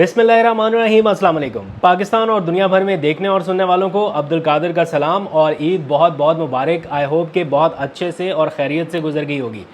बिस्मिल्लाहिर्रहमानिर्रहीम, अस्सलाम वालेकुम। पाकिस्तान और दुनिया भर में देखने और सुनने वालों को अब्दुल कादिर का सलाम और ईद बहुत बहुत मुबारक। आई होप कि बहुत अच्छे से और खैरियत से गुजर गई होगी।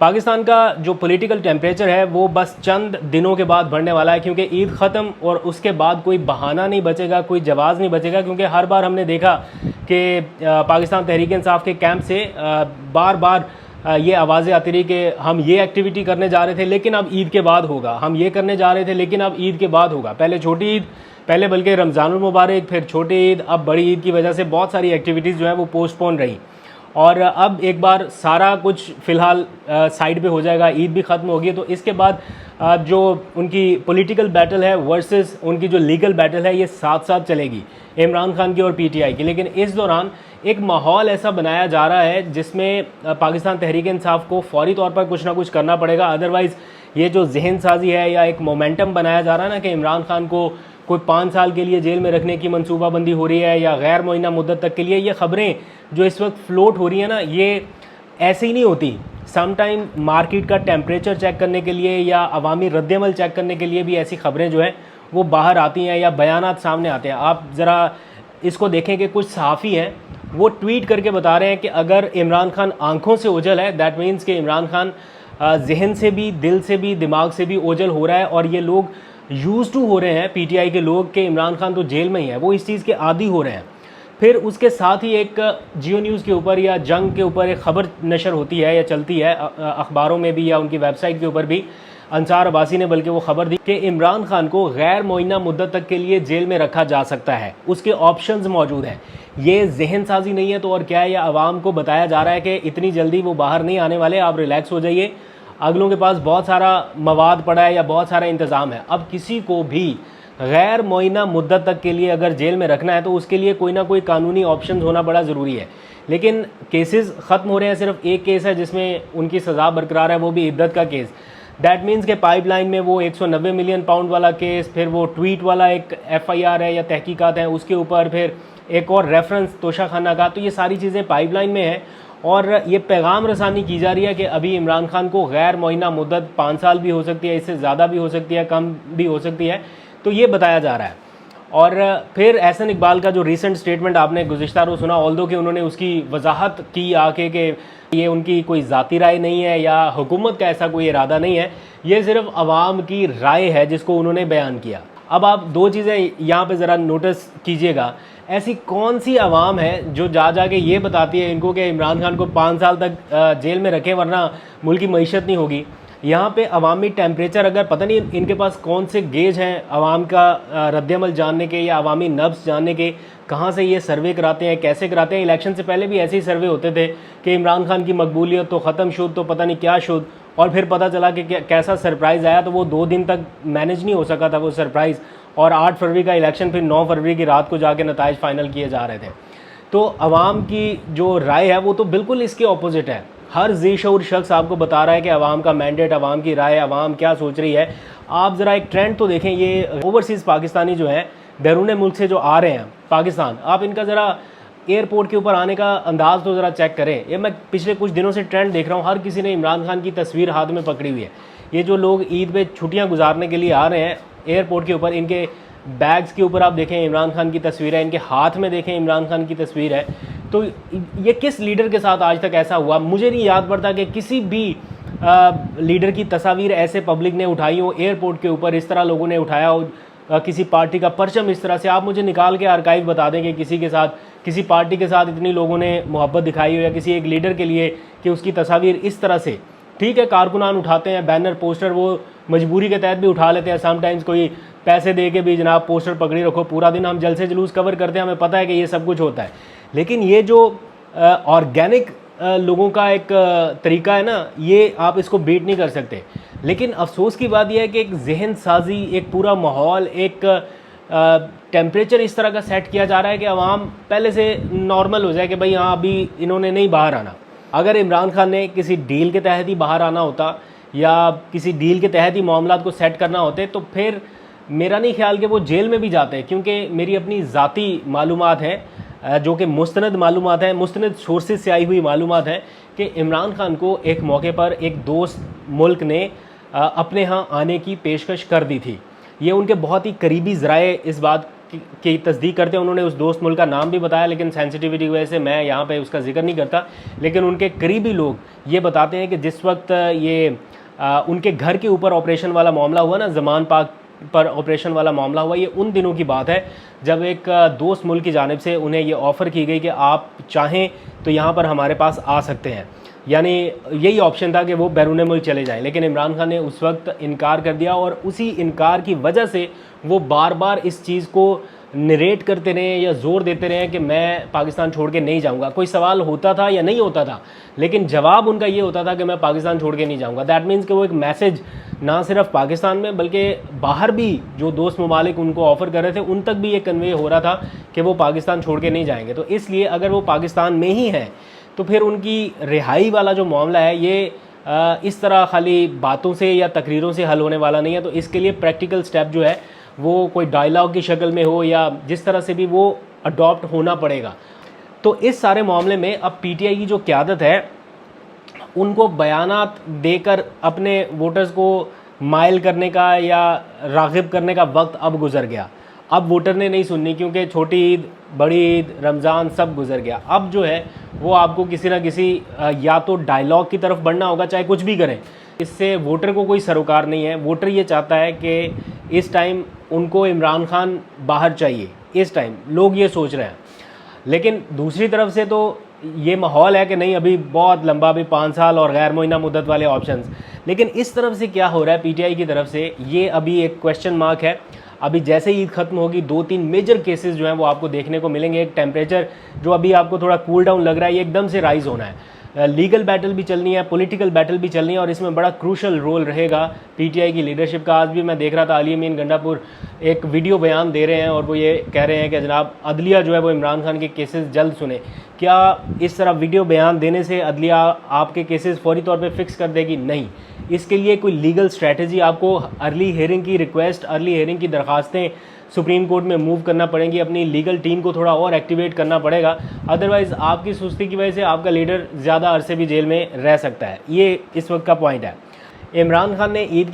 पाकिस्तान का जो पॉलिटिकल टेम्परेचर है वो बस चंद दिनों के बाद बढ़ने वाला है, क्योंकि ईद ख़त्म और उसके बाद कोई बहाना नहीं बचेगा, कोई जवाज़ नहीं बचेगा। क्योंकि हर बार हमने देखा कि पाकिस्तान तहरीक इंसाफ के कैंप से बार बार ये आवाज़ें आती रही कि हम ये एक्टिविटी करने जा रहे थे लेकिन अब ईद के बाद होगा, हम ये करने जा रहे थे लेकिन अब ईद के बाद होगा। पहले छोटी ईद, पहले बल्कि रमज़ानुल मुबारक, फिर छोटी ईद, अब बड़ी ईद की वजह से बहुत सारी एक्टिविटीज़ जो है वो पोस्टपोन रही। और अब एक बार सारा कुछ फ़िलहाल साइड पे हो जाएगा, ईद भी ख़त्म होगी, तो इसके बाद जो उनकी पॉलिटिकल बैटल है वर्सेस उनकी जो लीगल बैटल है ये साथ साथ चलेगी, इमरान खान की और पीटीआई की। लेकिन इस दौरान एक माहौल ऐसा बनाया जा रहा है जिसमें पाकिस्तान तहरीक इंसाफ को फौरी तौर पर कुछ ना कुछ करना पड़ेगा। अदरवाइज़ ये जो जहन साजी है या एक मोमेंटम बनाया जा रहा है ना कि इमरान खान को कोई 5 साल के लिए जेल में रखने की मनसूबाबंदी हो रही है या गैर मुअय्यना मुद्दत तक के लिए, ये ख़बरें जो इस वक्त फ्लोट हो रही है ना, ये ऐसे ही नहीं होती। समटाइम मार्केट का टेम्परेचर चेक करने के लिए या अवामी रद्दमल चेक करने के लिए भी ऐसी खबरें जो हैं वो बाहर आती हैं या बयानात सामने आते हैं। आप ज़रा इसको देखें कि कुछ सहाफ़ी हैं वो ट्वीट करके बता रहे हैं कि अगर इमरान खान आंखों से ओझल है, दैट मीन्स कि इमरान खान जहन से भी, दिल से भी, दिमाग से भी ओझल हो रहा है। और ये लोग यूज़ टू हो रहे हैं, पीटीआई के लोग, कि इमरान खान तो जेल में ही है, वो इस चीज़ के आदी हो रहे हैं। फिर उसके साथ ही एक जियो न्यूज़ के ऊपर या जंग के ऊपर एक ख़बर नशर होती है या चलती है अखबारों में भी या उनकी वेबसाइट के ऊपर भी। अंसार अब्बासी ने बल्कि वो ख़बर दी कि इमरान खान को गैर मुअय्यना मुद्दत तक के लिए जेल में रखा जा सकता है, उसके ऑप्शंस मौजूद हैं। ये जहन साजी नहीं है तो और क्या है, या आवाम को बताया जा रहा है कि इतनी जल्दी वो बाहर नहीं आने वाले, आप रिलैक्स हो जाइए, अगलों के पास बहुत सारा मवाद पड़ा है या बहुत सारा इंतज़ाम है। अब किसी को भी गैर मुअय्यना मुद्दत तक के लिए अगर जेल में रखना है तो उसके लिए कोई ना कोई कानूनी ऑप्शन होना बड़ा ज़रूरी है। लेकिन केसेस ख़त्म हो रहे हैं, सिर्फ एक केस है जिसमें उनकी सज़ा बरकरार है, वो भी इद्दत का केस। दैट मीन्स के पाइपलाइन में वो 190 मिलियन पाउंड वाला केस, फिर वो ट्वीट वाला एक FIR है या तहकीकात है उसके ऊपर, फिर एक और रेफरेंस तोशा खाना का। तो ये सारी चीज़ें पाइपलाइन में हैं और ये पैगाम रसानी की जा रही है कि अभी इमरान खान को गैर मुअय्यना मुद्दत 5 साल भी हो सकती है, इससे ज़्यादा भी हो सकती है, कम भी हो सकती है, तो ये बताया जा रहा है। और फिर एहसन इकबाल का जो रीसेंट स्टेटमेंट आपने गुज़िश्ता रोज़ सुना, ऑल्दो कि उन्होंने उसकी वजाहत की आके कि ये उनकी कोई ज़ाती राय नहीं है या हुकूमत का ऐसा कोई इरादा नहीं है, ये सिर्फ आवाम की राय है जिसको उन्होंने बयान किया। अब आप दो चीज़ें यहाँ पे ज़रा नोटिस कीजिएगा, ऐसी कौन सी आवाम है जो जा के ये बताती है इनको कि इमरान खान को 5 साल तक जेल में रखें वरना मुल्क की मईशत नहीं होगी। यहाँ पे अवामी टेम्परेचर, अगर पता नहीं इनके पास कौन से गेज हैं अवाम का रद्दमल जानने के या अवामी नब्ज़ जानने के, कहाँ से ये सर्वे कराते हैं, कैसे कराते हैं। इलेक्शन से पहले भी ऐसे ही सर्वे होते थे कि इमरान खान की मकबूलियत तो ख़त्म शुद, तो पता नहीं क्या शुद, और फिर पता चला कि कैसा सरप्राइज़ आया, तो वो 2 दिन तक मैनेज नहीं हो सका था वो सरप्राइज़, और 8 फरवरी का इलेक्शन, फिर 9 फरवरी की रात को जाके नताइज फाइनल किए जा रहे थे। तो अवाम की जो राय है वो तो बिल्कुल इसके ऑपोजिट है। हर ज़ेशऊर शख्स आपको बता रहा है कि अवाम का मैंडेट, अवाम की राय, अवाम क्या सोच रही है। आप ज़रा एक ट्रेंड तो देखें, ये ओवरसीज़ पाकिस्तानी जो हैं बैरून मुल्क से जो आ रहे हैं पाकिस्तान, आप इनका ज़रा एयरपोर्ट के ऊपर आने का अंदाज़ तो ज़रा चेक करें। ये मैं पिछले कुछ दिनों से ट्रेंड देख रहा हूँ, हर किसी ने इमरान खान की तस्वीर हाथ में पकड़ी हुई है। ये जो लोग ईद पे छुट्टियाँ गुजारने के लिए आ रहे हैं एयरपोर्ट के ऊपर, इनके बैग्स के ऊपर आप देखें इमरान खान की तस्वीर है, इनके हाथ में देखें इमरान खान की तस्वीर है। तो ये किस लीडर के साथ आज तक ऐसा हुआ? मुझे नहीं याद पड़ता कि किसी भी लीडर की तस्वीर ऐसे पब्लिक ने उठाई हो एयरपोर्ट के ऊपर, इस तरह लोगों ने उठाया हो किसी पार्टी का परचम इस तरह से। आप मुझे निकाल के आर्काइव बता दें कि किसी के साथ, किसी पार्टी के साथ इतनी लोगों ने मोहब्बत दिखाई हो या किसी एक लीडर के लिए कि उसकी तस्वीर इस तरह से। ठीक है, कारकुनान उठाते हैं बैनर पोस्टर, वो मजबूरी के तहत भी उठा लेते हैं, समटाइम्स कोई पैसे दे के भी, जनाब पोस्टर पकड़ी रखो, पूरा दिन हम जलसे जुलूस कवर करते हैं, हमें पता है कि ये सब कुछ होता है। लेकिन ये जो ऑर्गेनिक लोगों का एक तरीका है ना, ये आप इसको बीट नहीं कर सकते। लेकिन अफसोस की बात यह है कि एक जहन साजी, एक पूरा माहौल, एक टेम्परेचर इस तरह का सेट किया जा रहा है कि आवाम पहले से नॉर्मल हो जाए कि भाई हाँ अभी इन्होंने नहीं बाहर आना। अगर इमरान खान ने किसी डील के तहत ही बाहर आना होता या किसी डील के तहत ही मामलात को सेट करना होते तो फिर मेरा नहीं ख्याल कि वो जेल में भी जाते, क्योंकि मेरी अपनी ज़ाती मालूमात हैं जो कि मुस्तनद मालूमात हैं, मुस्तनद सोर्सेज से आई हुई मालूमात हैं कि इमरान खान को एक मौके पर एक दोस्त मुल्क ने अपने यहाँ आने की पेशकश कर दी थी। ये उनके बहुत ही करीबी ज़राए इस बात की तस्दीक करते हैं। उन्होंने उस दोस्त मुल्क का नाम भी बताया, लेकिन सेंसिटिविटी की वजह से मैं यहाँ पे उसका जिक्र नहीं करता। लेकिन उनके करीबी लोग ये बताते हैं कि जिस वक्त ये उनके घर के ऊपर ऑपरेशन वाला मामला हुआ ना, ज़मान पाक पर ऑपरेशन वाला मामला हुआ, ये उन दिनों की बात है जब एक दोस्त मुल्क की जानिब से उन्हें ये ऑफ़र की गई कि आप चाहें तो यहाँ पर हमारे पास आ सकते हैं। यानी यही ऑप्शन था कि वो बैरून मुल्क चले जाएं, लेकिन इमरान खान ने उस वक्त इनकार कर दिया और उसी इनकार की वजह से वो बार बार इस चीज़ को नरेट करते रहे या ज़ोर देते रहे कि मैं पाकिस्तान छोड़ के नहीं जाऊंगा। कोई सवाल होता था या नहीं होता था, लेकिन जवाब उनका ये होता था कि मैं पाकिस्तान छोड़ के नहीं जाऊंगा। दैट मीन्स कि वो एक मैसेज ना सिर्फ पाकिस्तान में बल्कि बाहर भी जो दोस्त ममालिक उनको ऑफ़र कर रहे थे उन तक भी ये कन्वे हो रहा था कि वो पाकिस्तान छोड़ के नहीं जाएंगे। तो इसलिए अगर वो पाकिस्तान में ही हैं तो फिर उनकी रिहाई वाला जो मामला है ये इस तरह खाली बातों से या तकरीरों से हल होने वाला नहीं है। तो इसके लिए प्रैक्टिकल स्टेप जो है वो कोई डायलॉग की शक्ल में हो या जिस तरह से भी वो अडॉप्ट होना पड़ेगा। तो इस सारे मामले में अब पीटीआई की जो क़यादत है उनको बयानात देकर अपने वोटर्स को माइल करने का या राग़िब करने का वक्त अब गुज़र गया। अब वोटर ने नहीं सुननी, क्योंकि छोटी ईद, बड़ी ईद, रमज़ान सब गुज़र गया। अब जो है वो आपको किसी ना किसी या तो डायलॉग की तरफ बढ़ना होगा, चाहे कुछ भी करें। इससे वोटर को कोई सरोकार नहीं है। वोटर ये चाहता है कि इस टाइम उनको इमरान खान बाहर चाहिए, इस टाइम लोग ये सोच रहे हैं। लेकिन दूसरी तरफ से तो ये माहौल है कि नहीं, अभी बहुत लंबा, अभी 5 साल और गैर मुइना मुद्दत वाले ऑप्शंस। लेकिन इस तरफ से क्या हो रहा है पीटीआई की तरफ से, ये अभी एक क्वेश्चन मार्क है। अभी जैसे ईद ख़त्म होगी 2-3 मेजर केसेस जो हैं वो आपको देखने को मिलेंगे। एक टेम्परेचर जो अभी आपको थोड़ा कूल डाउन लग रहा है, ये एकदम से राइज़ होना है। लीगल बैटल भी चलनी है, पॉलिटिकल बैटल भी चलनी है, और इसमें बड़ा क्रूशल रोल रहेगा पीटीआई की लीडरशिप का। आज भी मैं देख रहा था अली अमीन गंडापुर एक वीडियो बयान दे रहे हैं और वो ये कह रहे हैं कि जनाब अदलिया जो है वो इमरान खान के केसेस जल्द सुने। क्या इस तरह वीडियो बयान देने से अदलिया आपके केसेस फौरी तौर पे फिक्स कर देगी? नहीं। इसके लिए कोई लीगल स्ट्रैटेजी, आपको अर्ली हियरिंग की रिक्वेस्ट, अर्ली हियरिंग की दरखास्तें सुप्रीम कोर्ट में मूव करना पड़ेंगी, अपनी लीगल टीम को थोड़ा और एक्टिवेट करना पड़ेगा। अदरवाइज़ आपकी सुस्ती की वजह से आपका लीडर ज़्यादा अरसे भी जेल में रह सकता है। ये इस वक्त का पॉइंट है। इमरान खान ने ईद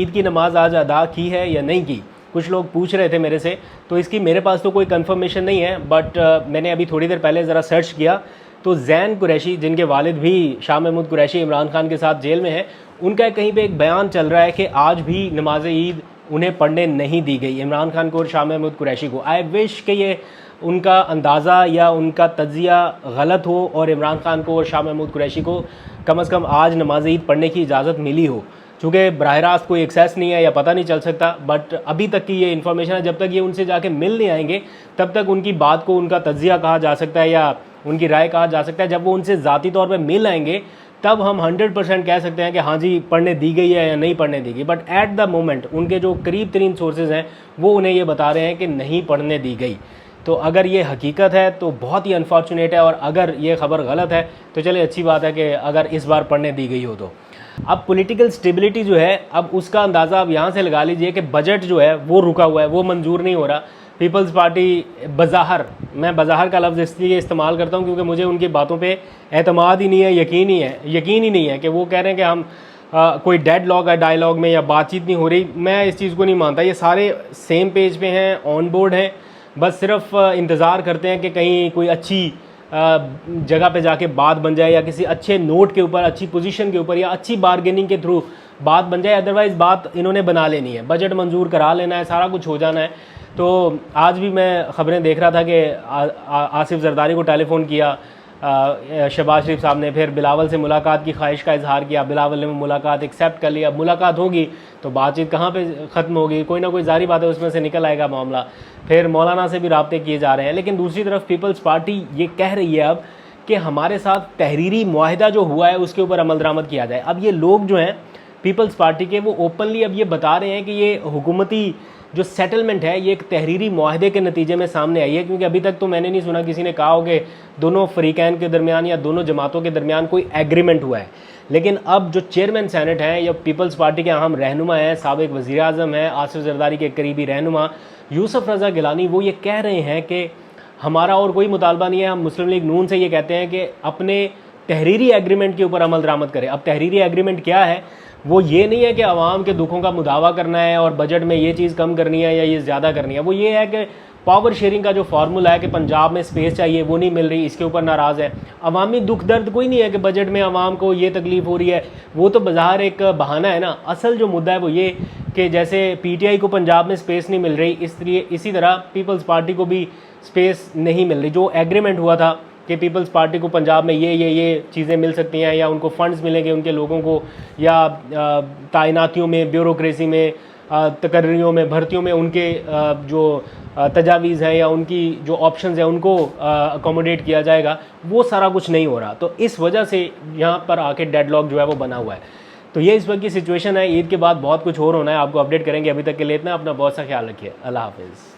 की नमाज़ आज अदा की है या नहीं की, कुछ लोग पूछ रहे थे मेरे से। तो इसकी मेरे पास तो कोई कंफर्मेशन नहीं है, बट मैंने अभी थोड़ी देर पहले ज़रा सर्च किया तो जैन कुरैशी, जिनके वालिद भी शाह महमूद कुरैशी इमरान खान के साथ जेल में हैं, उनका कहीं पे एक बयान चल रहा है कि आज भी नमाज ईद उन्हें पढ़ने नहीं दी गई, इमरान खान को और शाह महमूद कुरैशी को। आई विश कि ये उनका अंदाज़ा या उनका तज्जिया गलत हो और इमरान खान को और शाह महमूद कुरैशी को कम से कम आज नमाज ईद पढ़ने की इजाज़त मिली हो। चूँकि बराह रास्त कोई एक्सेस नहीं है या पता नहीं चल सकता, बट अभी तक की ये इन्फॉर्मेशन है। जब तक ये उनसे जाके मिल नहीं आएंगे तब तक उनकी बात को उनका तज्जिया कहा जा सकता है या उनकी राय कहा जा सकता है। जब वो उनसे ज़ाती तौर पे मिल आएंगे तब हम 100% कह सकते हैं कि हाँ जी पढ़ने दी गई है या नहीं पढ़ने दी गई। बट एट द मोमेंट उनके जो करीब तरीन सोर्सेज हैं वो उन्हें ये बता रहे हैं कि नहीं पढ़ने दी गई। तो अगर ये हकीकत है तो बहुत ही अनफॉर्चुनेट है, और अगर ये ख़बर गलत है तो चले अच्छी बात है कि अगर इस बार पढ़ने दी गई हो तो। अब पॉलिटिकल स्टेबिलिटी जो है, अब उसका अंदाज़ा आप यहाँ से लगा लीजिए कि बजट जो है वो रुका हुआ है, वो मंजूर नहीं हो रहा। पीपल्स पार्टी बज़ाहर, मैं बज़ाहर का लफ्ज़ इसलिए इस्तेमाल करता हूँ क्योंकि मुझे उनकी बातों पे एतमाद ही नहीं है, यकीन ही नहीं है कि वो कह रहे हैं कि हम कोई डेड लॉग है डायलॉग में या बातचीत नहीं हो रही। मैं इस चीज़ को नहीं मानता। ये सारे सेम पेज पे हैं, ऑन बोर्ड हैं, बस सिर्फ इंतज़ार करते हैं कि कहीं कोई अच्छी जगह पे जाके बात बन जाए या किसी अच्छे नोट के ऊपर, अच्छी पोजीशन के ऊपर या अच्छी बारगेनिंग के थ्रू बात बन जाए। अदरवाइज़ बात इन्होंने बना लेनी है, बजट मंजूर करा लेना है, सारा कुछ हो जाना है। तो आज भी मैं ख़बरें देख रहा था कि आसिफ जरदारी को टेलीफ़ोन किया शहबाज शरीफ साहब ने, फिर बिलावल से मुलाकात की ख्वाहिश का इजहार किया, बिलावल ने मुलाकात एक्सेप्ट कर लिया। मुलाकात होगी तो बातचीत कहाँ पे ख़त्म होगी, कोई ना कोई जारी बात है उसमें से निकल आएगा मामला। फिर मौलाना से भी राब्ते किए जा रहे हैं। लेकिन दूसरी तरफ पीपल्स पार्टी ये कह रही है अब कि हमारे साथ तहरीरी मुआहिदा जो हुआ है उसके ऊपर अमल दरामद किया जाए। अब ये लोग जो हैं पीपल्स पार्टी के, वो ओपनली अब ये बता रहे हैं कि ये हुकूमती जो सेटलमेंट है ये एक तहरीरी मुआहदे के नतीजे में सामने आई है। क्योंकि अभी तक तो मैंने नहीं सुना किसी ने कहा हो कि दोनों फरीकैन के दरमियान या दोनों जमातों के दरमियान कोई एग्रीमेंट हुआ है। लेकिन अब जो चेयरमैन सेनेट हैं या पीपल्स पार्टी के अहम रहनुमा हैं, साबिक वज़ीर आज़म हैं, आसिफ जरदारी के करीबी रहनुमा यूसुफ रज़ा गिलानी, वो ये कह रहे हैं कि हमारा और कोई मुतालबा नहीं है। हम मुस्लिम लीग नून से ये कहते हैं कि अपने तहरीरी एग्रीमेंट के ऊपर अमल दरामद करे। अब तहरीरी एग्रीमेंट क्या है? वो ये नहीं है कि आवाम के दुखों का मुदावा करना है और बजट में ये चीज़ कम करनी है या ये ज़्यादा करनी है। वो ये है कि पावर शेयरिंग का जो फार्मूला है कि पंजाब में स्पेस चाहिए वो नहीं मिल रही, इसके ऊपर नाराज़ है। अवामी दुख दर्द कोई नहीं है कि बजट में आवाम को ये तकलीफ़ हो रही है, वो तो बाज़ार एक बहाना है ना। असल जो मुद्दा है वो ये कि जैसे पीटीआई को पंजाब में स्पेस नहीं मिल रही, इसी तरह पीपल्स पार्टी को भी स्पेस नहीं मिल रही। जो एग्रीमेंट हुआ था कि पीपल्स पार्टी को पंजाब में ये चीज़ें मिल सकती हैं या उनको फंड्स मिलेंगे उनके लोगों को, या तैनातियों में, ब्यूरोक्रेसी में, तकर्रियों में, भर्तियों में उनके जो तजावीज़ हैं या उनकी जो ऑप्शंस हैं उनको अकोमोडेट किया जाएगा, वो सारा कुछ नहीं हो रहा। तो इस वजह से यहाँ पर आके डेडलॉक जो है वो बना हुआ है। तो ये इस वक्त की सिचुएशन है। ईद के बाद बहुत कुछ और होना है, आपको अपडेट करेंगे। अभी तक के लिए इतना, अपना बहुत सा ख्याल रखिए। अल्लाह हाफिज़।